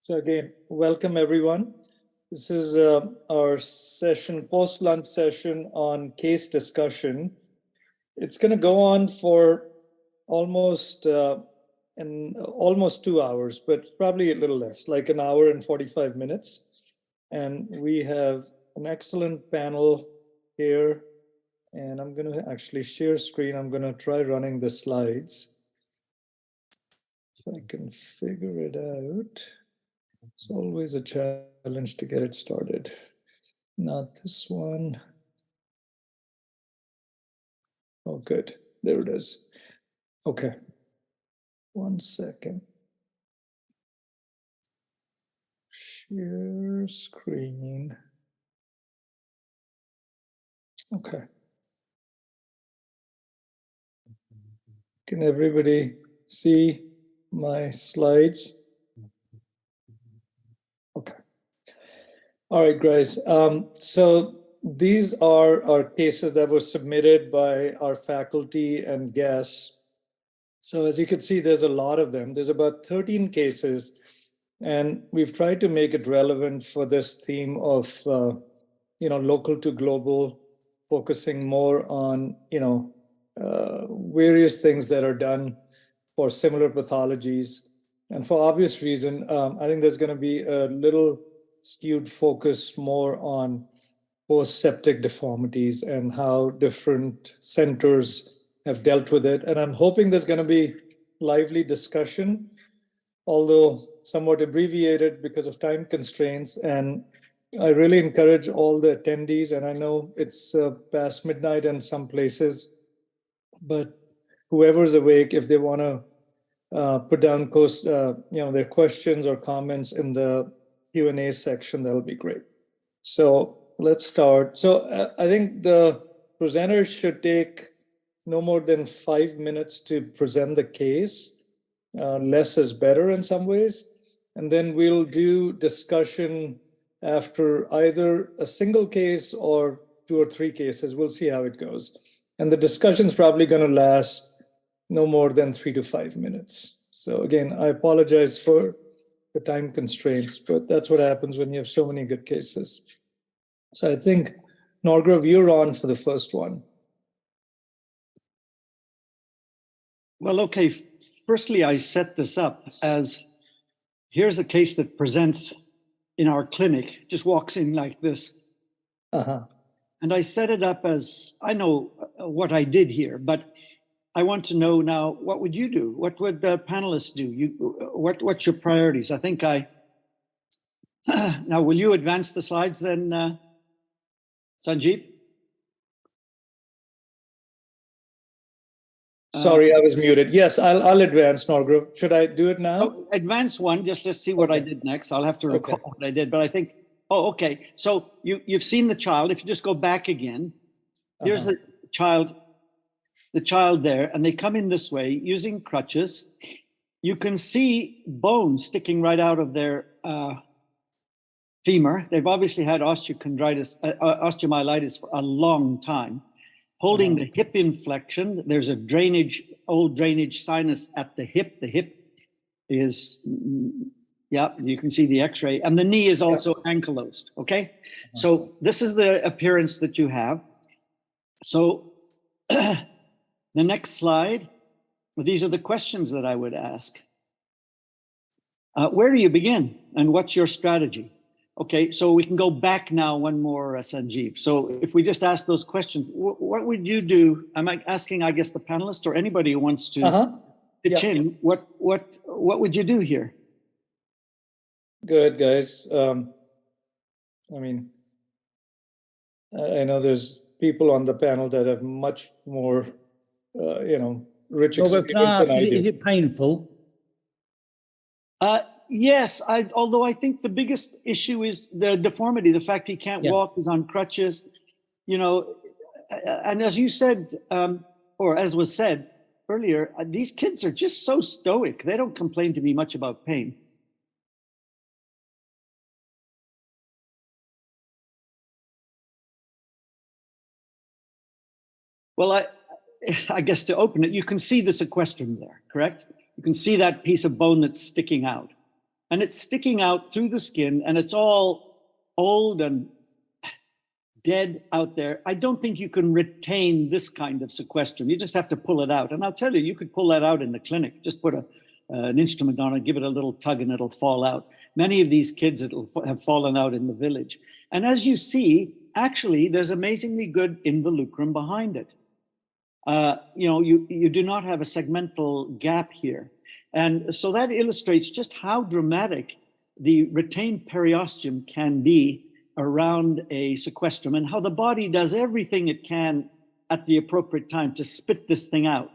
So again, welcome everyone. This is our session, post-lunch session on case discussion. It's going to go on for almost 2 hours, but probably a little less, like an hour and 45 minutes. And we have an excellent panel here. And I'm going to actually share screen. I'm going to try running the slides. If I can figure it out. It's always a challenge to get it started. Not this one. Oh, good. There it is. Okay. 1 second. Share screen. Okay. Can everybody see my slides? Okay. All right, guys. So these are our cases that were submitted by our faculty and guests. So as you can see, there's a lot of them. There's about 13 cases, and we've tried to make it relevant for this theme of, local to global, focusing more on, various things that are done for similar pathologies. And for obvious reason, I think there's going to be a little skewed focus more on post-septic deformities and how different centers have dealt with it. And I'm hoping there's going to be lively discussion, although somewhat abbreviated because of time constraints. And I really encourage all the attendees, and I know it's past midnight in some places, but whoever's awake, if they want to put down their questions or comments in the Q&A section, that'll be great. So let's start. So I think the presenters should take no more than 5 minutes to present the case. Less is better in some ways. And then we'll do discussion after either a single case or 2 or 3 cases. We'll see how it goes. And the discussion's probably going to last no more than 3 to 5 minutes. So again, I apologize for the time constraints, but that's what happens when you have so many good cases. So I think, Norgrav, you're on for the first one. Well, okay. Firstly, I set this up as, here's a case that presents in our clinic, just walks in like this. And I set it up as, I know what I did here, but I want to know now, what would you do? What would the panelists do? What's your priorities? I think now will you advance the slides then, Sanjeev? Sorry, I was muted. Yes, I'll advance, Norgrav. Should I do it now? Oh, advance one, just to see what I did next. I'll have to recall what I did, but I think, okay. So you've seen the child. If you just go back again, here's the child there, and they come in this way using crutches. You can see bone sticking right out of their femur. They've obviously had osteomyelitis for a long time. Holding the hip inflection, there's a old drainage sinus at the hip. The hip is, you can see the x-ray. And the knee is also ankylosed, okay? So this is the appearance that you have. So the next slide, these are the questions that I would ask. Where do you begin and what's your strategy? Okay, so we can go back now one more, Sanjeev. So if we just ask those questions, what would you do? I'm asking, I guess, the panelist or anybody who wants to pitch in. What would you do here? Good, guys. I know there's people on the panel that have much more, rich experience than I do. Is it painful? Yes, although I think the biggest issue is the deformity, the fact he can't walk, he's on crutches, and as you said, or as was said earlier, these kids are just so stoic. They don't complain to me much about pain. Well, I guess to open it, you can see the sequestrum there, correct? You can see that piece of bone that's sticking out. and it's sticking out through the skin, and it's all old and dead out there. I don't think you can retain this kind of sequestrum. You just have to pull it out. And I'll tell you, you could pull that out in the clinic. Just put an instrument on it, give it a little tug, and it'll fall out. Many of these kids have fallen out in the village. And as you see, actually, there's amazingly good involucrum behind it. You do not have a segmental gap here. And so that illustrates just how dramatic the retained periosteum can be around a sequestrum, and how the body does everything it can at the appropriate time to spit this thing out.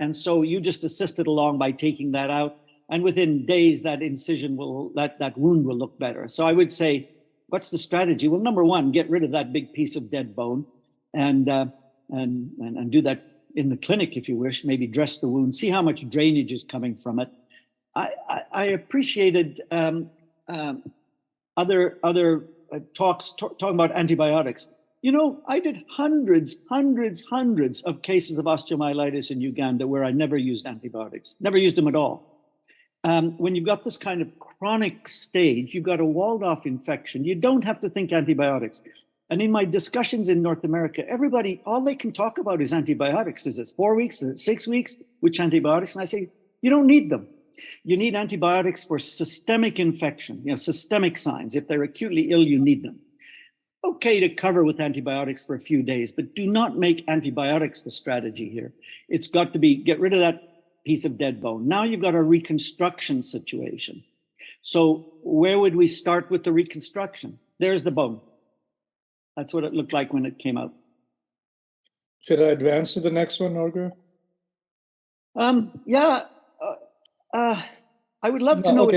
And so you just assist it along by taking that out, and within days that incision that wound will look better. So I would say, what's the strategy? Well, number one, get rid of that big piece of dead bone, and do that in the clinic if you wish. Maybe dress the wound, see how much drainage is coming from it. I appreciated other talks talking about antibiotics. I did hundreds of cases of osteomyelitis in Uganda where I never used antibiotics, never used them at all. When you've got this kind of chronic stage, you've got a walled off infection, you don't have to think antibiotics. And in my discussions in North America, everybody, all they can talk about is antibiotics. Is it 4 weeks? Is it 6 weeks? Which antibiotics? And I say, you don't need them. You need antibiotics for systemic infection, systemic signs. If they're acutely ill, you need them. Okay to cover with antibiotics for a few days, but do not make antibiotics the strategy here. It's got to be, get rid of that piece of dead bone. Now you've got a reconstruction situation. So where would we start with the reconstruction? There's the bone. That's what it looked like when it came out. Should I advance to the next one, Norgro? I would love to know.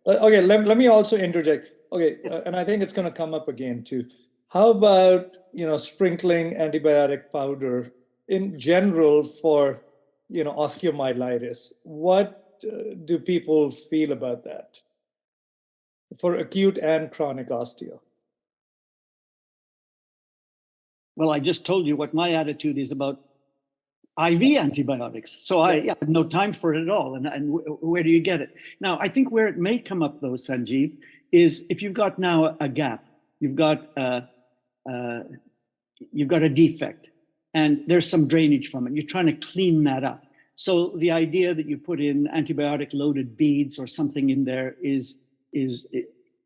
Okay, let me also interject. Okay, and I think it's going to come up again too. How about, sprinkling antibiotic powder in general for, osteomyelitis? What do people feel about that for acute and chronic osteo? Well, I just told you what my attitude is about IV antibiotics. So I have no time for it at all. And where do you get it? Now, I think where it may come up though, Sanjeev, is if you've got now a gap, you've got a defect, and there's some drainage from it. You're trying to clean that up. So the idea that you put in antibiotic-loaded beads or something in there is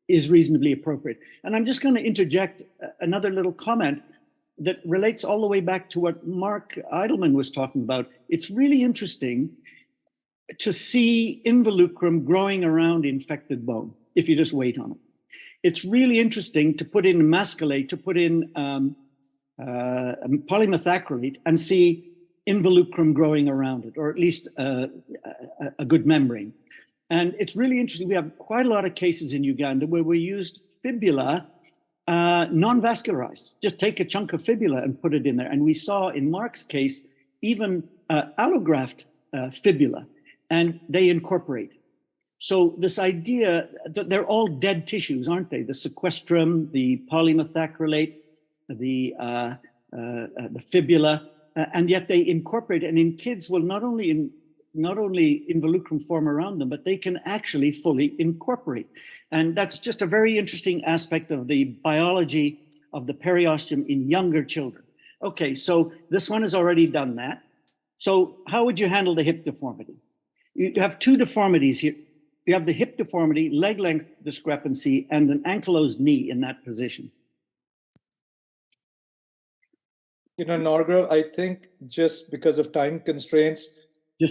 reasonably appropriate. And I'm just going to interject another little comment that relates all the way back to what Mark Eidelman was talking about. It's really interesting to see involucrum growing around infected bone if you just wait on it. It's really interesting to put in masculate, to put in polymethacrylate and see involucrum growing around it, or at least a good membrane. And it's really interesting. We have quite a lot of cases in Uganda where we used fibula non-vascularized. Just take a chunk of fibula and put it in there. And we saw in Mark's case, even allograft fibula, and they incorporate. So this idea that they're all dead tissues, aren't they? The sequestrum, the polymethacrylate, the fibula, and yet they incorporate. And in kids will not only involucrum form around them, but they can actually fully incorporate. And that's just a very interesting aspect of the biology of the periosteum in younger children. Okay, so this one has already done that. So how would you handle the hip deformity? You have two deformities here. You have the hip deformity, leg length discrepancy, and an ankylosed knee in that position. Norgro, I think just because of time constraints, we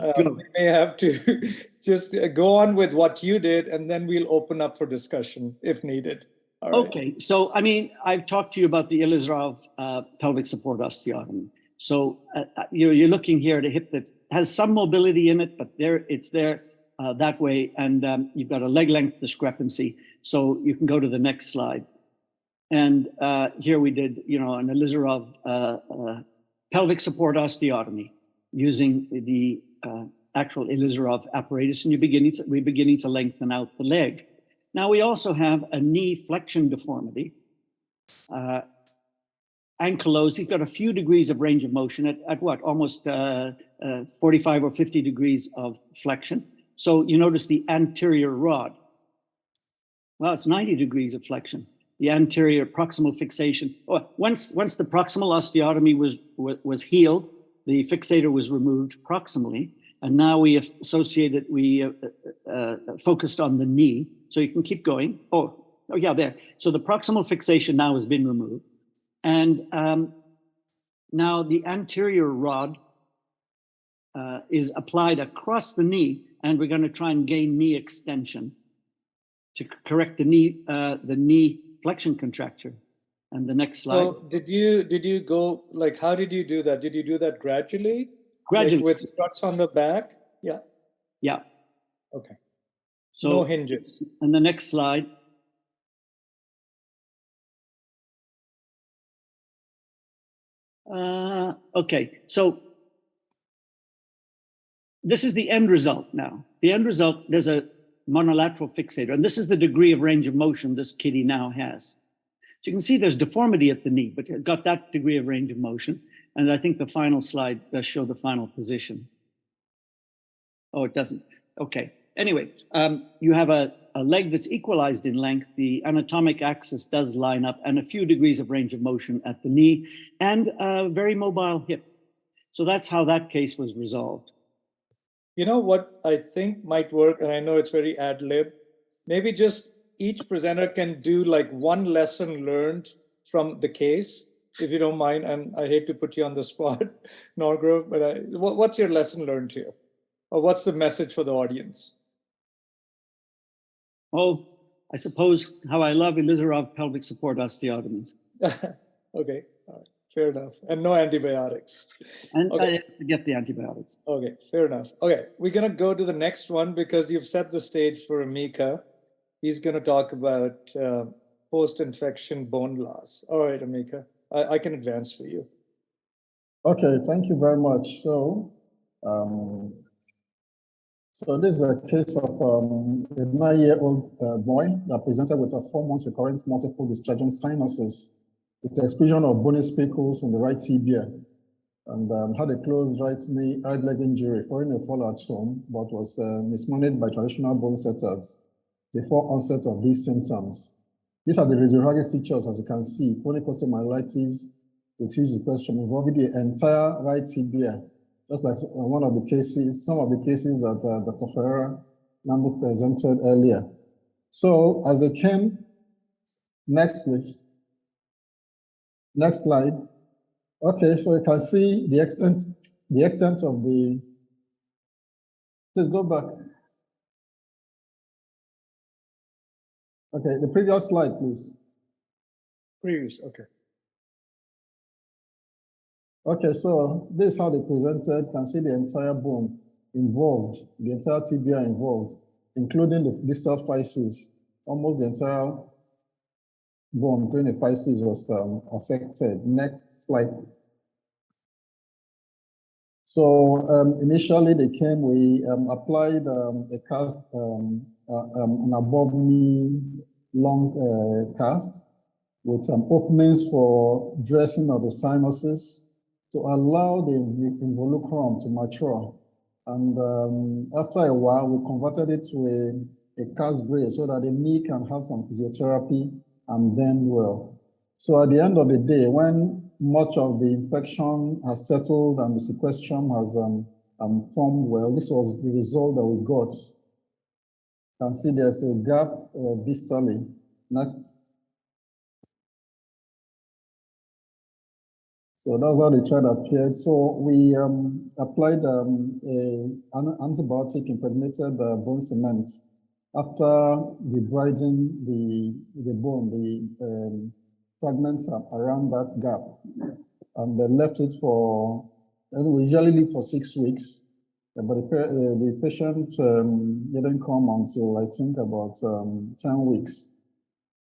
may have to just go on with what you did, and then we'll open up for discussion if needed. All right. Okay, so I've talked to you about the Ilizarov pelvic support osteotomy. So you're looking here at a hip that has some mobility in it, but it's there that way, and you've got a leg length discrepancy. So you can go to the next slide. And here we did, an Ilizarov pelvic support osteotomy using the actual Ilizarov apparatus, and we're beginning to lengthen out the leg. Now we also have a knee flexion deformity. Ankylosed, he's got a few degrees of range of motion at what, almost 45 or 50 degrees of flexion. So you notice the anterior rod. Well, it's 90 degrees of flexion. The anterior proximal fixation. Oh, once the proximal osteotomy was healed, the fixator was removed proximally, and now we have associated, focused on the knee. So you can keep going. Oh yeah, there. So the proximal fixation now has been removed. And now the anterior rod is applied across the knee, and we're going to try and gain knee extension to correct the knee flexion contracture. And the next slide. So did you go, like, how did you do that? Did you do that gradually? Gradually. Like with struts on the back? Yeah. Yeah. Okay. So no hinges. And the next slide. Okay, so this is the end result now. The end result, there's a monolateral fixator, and this is the degree of range of motion this kitty now has. So you can see there's deformity at the knee, but it got that degree of range of motion. And I think the final slide does show the final position. Oh, it doesn't. Okay. Anyway, you have a leg that's equalized in length. The anatomic axis does line up, and a few degrees of range of motion at the knee, and a very mobile hip. So that's how that case was resolved. You know what I think might work, and I know it's very ad lib, maybe just each presenter can do like one lesson learned from the case, if you don't mind. I hate to put you on the spot, Norgrove, but what's your lesson learned here? Or what's the message for the audience? Oh, I suppose how I love Ilizarov pelvic support osteotomies. Okay, all right. Fair enough. And no antibiotics. And okay. I have to get the antibiotics. Okay, fair enough. Okay, we're going to go to the next one because you've set the stage for Amika. He's going to talk about post-infection bone loss. All right, Amika, I can advance for you. Okay, thank you very much. So this is a case of a 9-year-old boy that presented with a 4-month recurrent multiple discharging sinuses with exclusion of bony spicules in the right tibia, and had a closed right leg injury following a fall at home, but was mismanaged by traditional bone setters before onset of these symptoms. These are the radiographic features, as you can see: chronic osteomyelitis with huge depression involving the entire right tibia, just like one of the cases, some of the cases that Dr. Ferreira Nambu presented earlier. So as they came, next please. Next slide. Okay, so you can see the extent of the, please go back. Okay, the previous slide, please. Previous, okay. Okay, so this is how they presented. You can see the entire bone involved, the entire tibia involved, including the distal physis. Almost the entire bone, including the physis, was affected. Next slide. So initially they came, we applied a cast, an above knee long cast with some openings for dressing of the sinuses to allow the involucrum to mature. And after a while, we converted it to a cast brace so that the knee can have some physiotherapy and bend well. So at the end of the day, when much of the infection has settled and the sequestrum has formed well, this was the result that we got. You can see there's a gap distally. Next. So that's how the child appeared. So we applied an antibiotic impregnated bone cement after debriding the bone, the fragments around that gap, and they left it for, and we usually leave for 6 weeks, but the patient didn't come until I think about 10 weeks.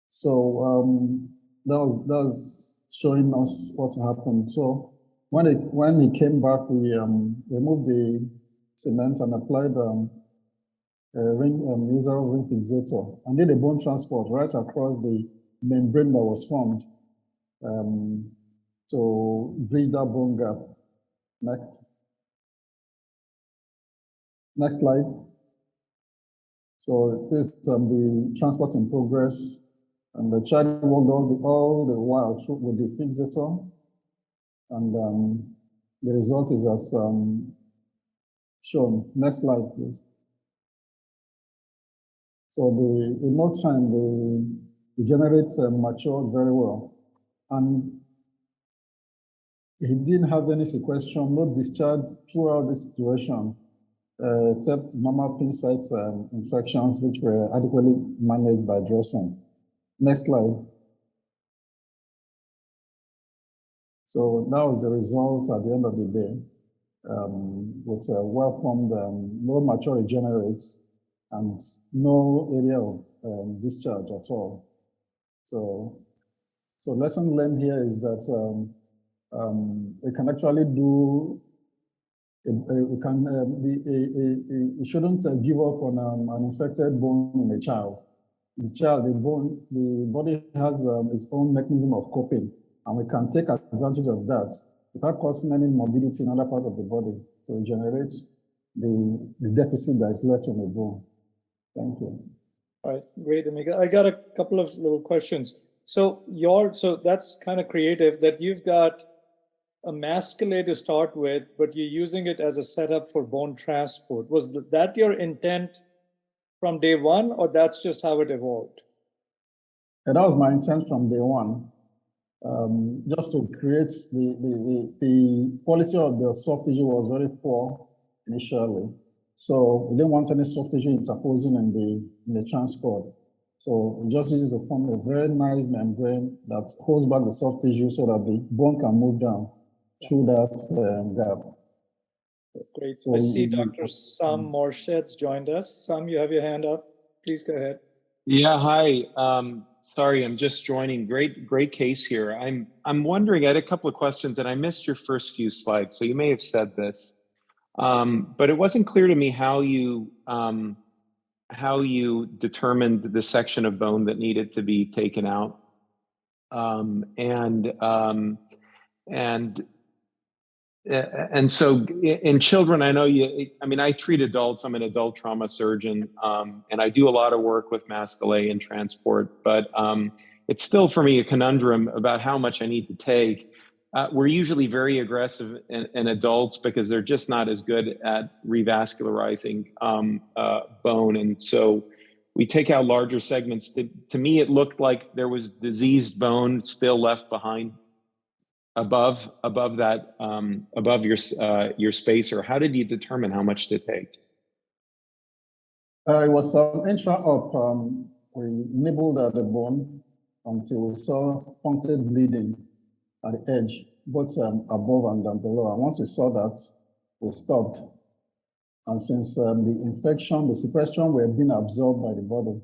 So that was showing us what happened. So when he came back, we removed the cement and applied laser ring fixator and did a bone transport right across the membrane that was formed to bridge that bone gap. Next. Next slide. So this the transport in progress, and the child walked all the while through with the fixator, and the result is as shown. Next slide, please. So in no time, the generates matured very well, and he didn't have any sequestration, no discharge throughout this duration, except normal pin site infections, which were adequately managed by dressing. Next slide. So that was the result at the end of the day, with a well-formed, no mature regenerates, and no area of discharge at all. So lesson learned here is that we can actually do. We shouldn't give up on an infected bone in a child. The body has its own mechanism of coping, and we can take advantage of that without causing any morbidity in other parts of the body to regenerate the deficit that is left in the bone. Thank you. All right, great, Amiga. I got a couple of little questions. So that's kind of creative that you've got a mascule to start with, but you're using it as a setup for bone transport. Was that your intent from day one, or that's just how it evolved? And that was my intent from day one, just to create the quality of the soft tissue was very poor initially. So we didn't want any soft tissue interposing in the transport. So we just use to form a very nice membrane that holds back the soft tissue so that the bone can move down through that gap. Great. So I see Dr. Sam Morshed's joined us. Sam, you have your hand up. Please go ahead. Yeah, hi. Sorry, I'm just joining. Great case here. I'm wondering, I had a couple of questions, and I missed your first few slides, so you may have said this. But it wasn't clear to me how you determined the section of bone that needed to be taken out. And so in children, I know I treat adults. I'm an adult trauma surgeon, and I do a lot of work with mascule and transport, but it's still for me a conundrum about how much I need to take. We're usually very aggressive in adults because they're just not as good at revascularizing bone. And so we take out larger segments. To me, it looked like there was diseased bone still left behind above that, above your spacer. How did you determine how much to take? It was intra-op. We nibbled at the bone until we saw punctured bleeding at the edge, both above and down below. And once we saw that, we stopped. And since the infection, the sequestration were being absorbed by the body,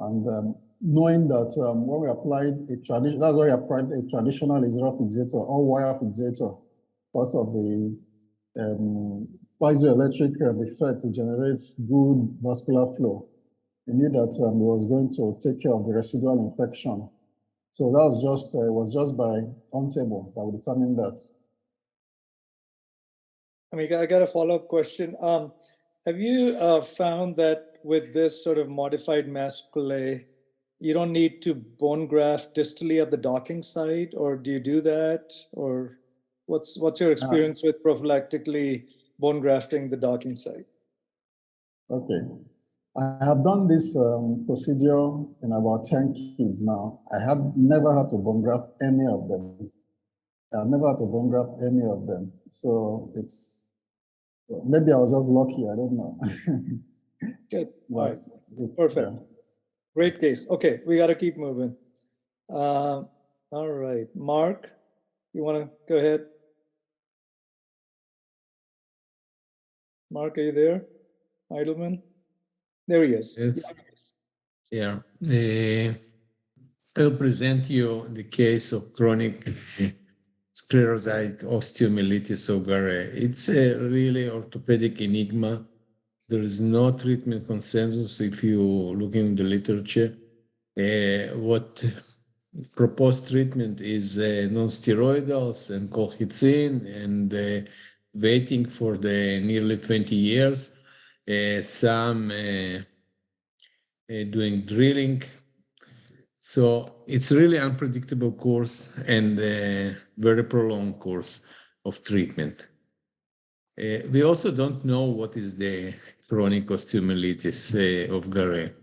and knowing that when we applied that's why we applied a traditional laser fixator or wire fixator because of the piezoelectric effect to generate good vascular flow. We knew that it was going to take care of the residual infection. So that was just, it was just by on-table that we determined that. I got a follow-up question. Have you found that with this sort of modified mascule, you don't need to bone graft distally at the docking site, or do you do that? Or what's your experience with prophylactically bone grafting the docking site? Okay. I have done this procedure in about 10 kids now. I have never had to bone graft any of them. I've never had to bone graft any of them. So it's, maybe I was just lucky, I don't know. Good. All right. Perfect. Great case. Okay, we got to keep moving. All right, Mark, you want to go ahead? Mark, are you there? Heidelman? There he is. Yes. Yeah. I'll present you the case of chronic sclerotic osteomyelitis ovaria. It's a really orthopedic enigma. There is no treatment consensus if you look in the literature. What proposed treatment is non-steroidals and colchicine, and waiting for the nearly 20 years. Some doing drilling. So it's really unpredictable course and a very prolonged course of treatment. We also don't know what is the chronic osteomyelitis of Gare.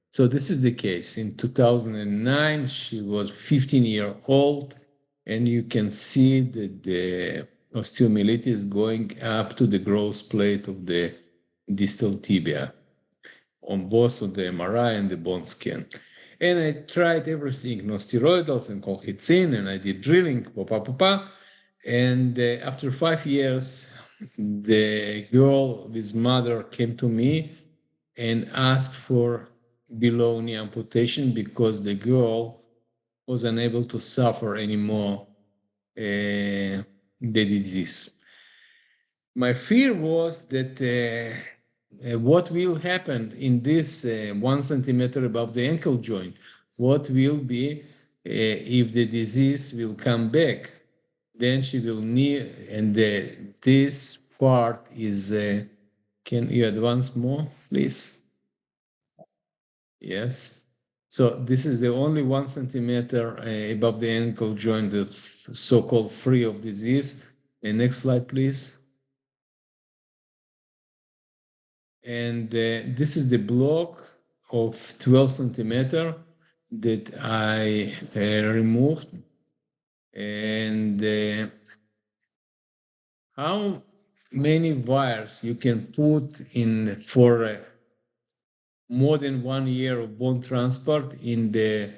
So this is the case. In 2009, she was 15-year-old, and you can see that the osteomyelitis going up to the growth plate of the distal tibia on both of the MRI and the bone scan. And I tried everything, no steroidals and colchicine, and I did drilling, and after 5 years, the girl with mother came to me and asked for below knee amputation because the girl was unable to suffer anymore the disease. My fear was that what will happen in this 1 centimeter above the ankle joint? What will be if the disease will come back? Then she will need, and this part is, can you advance more, please? Yes. So this is the only 1 centimeter above the ankle joint that's so-called free of disease. And next slide, please. And this is the block of 12 centimeter that I removed. And how many wires you can put in for more than 1 year of bone transport in the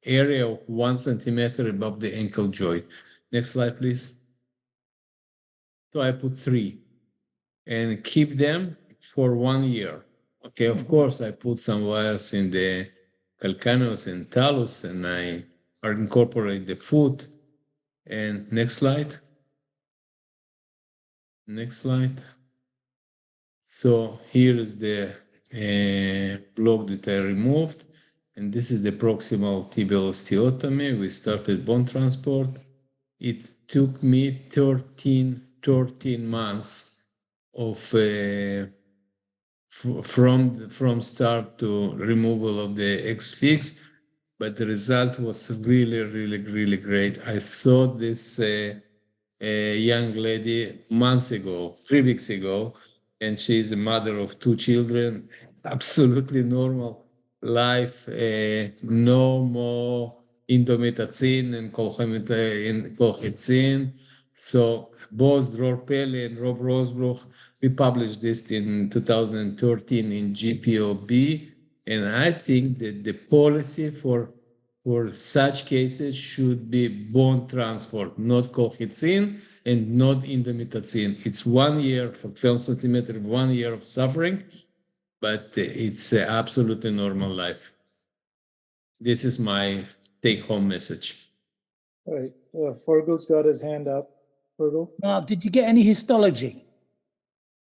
area of 1 centimeter above the ankle joint? Next slide, please. So I put 3 and keep them for 1 year. Okay, of course, I put some wires in the calcaneus and talus, and I incorporate the foot. And next slide. Next slide. So here is the block that I removed, and this is the proximal tibial osteotomy. We started bone transport. It took me 13 months of from start to removal of the X-fix, but the result was really great. I saw this young lady months ago, 3 weeks ago, and she's a mother of 2 children, absolutely normal life, no more indomethacin and colchicine. So both Dror Pelle and Rob Rosbrook, we published this in 2013 in GPOB, and I think that the policy for such cases should be bone transport, not colchicine and not indomethacin. It's 1 year for 12 centimeters, 1 year of suffering, but it's absolutely normal life. This is my take-home message. All right. Fergal's got his hand up. Fergal? Mark, did you get any histology?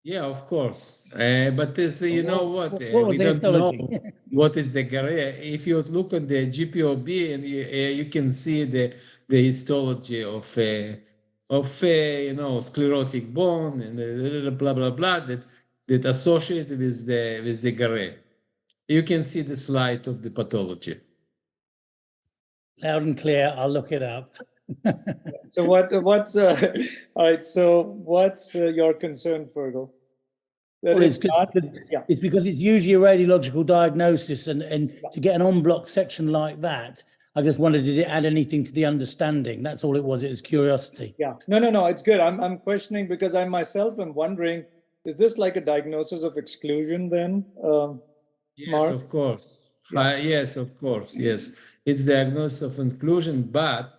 Yeah, of course. But this, you know what? What was We the don't know histology? what is the Gare. If you look at the GPOB, and you can see the histology of sclerotic bone and blah blah blah that associated with the Gare. You can see the slide of the pathology. Loud and clear. I'll look it up. So what's all right? So what's your concern, Fergal? That Well, it's not- yeah. it's because it's usually a radiological diagnosis, and to get an en-bloc section like that, I just wondered, did it add anything to the understanding? That's all it was. It was curiosity. Yeah. No. It's good. I'm questioning because I myself am wondering, is this like a diagnosis of exclusion then? Yes, Mark? of course. Yeah. Yes, of course. Yes, it's diagnosis of inclusion, but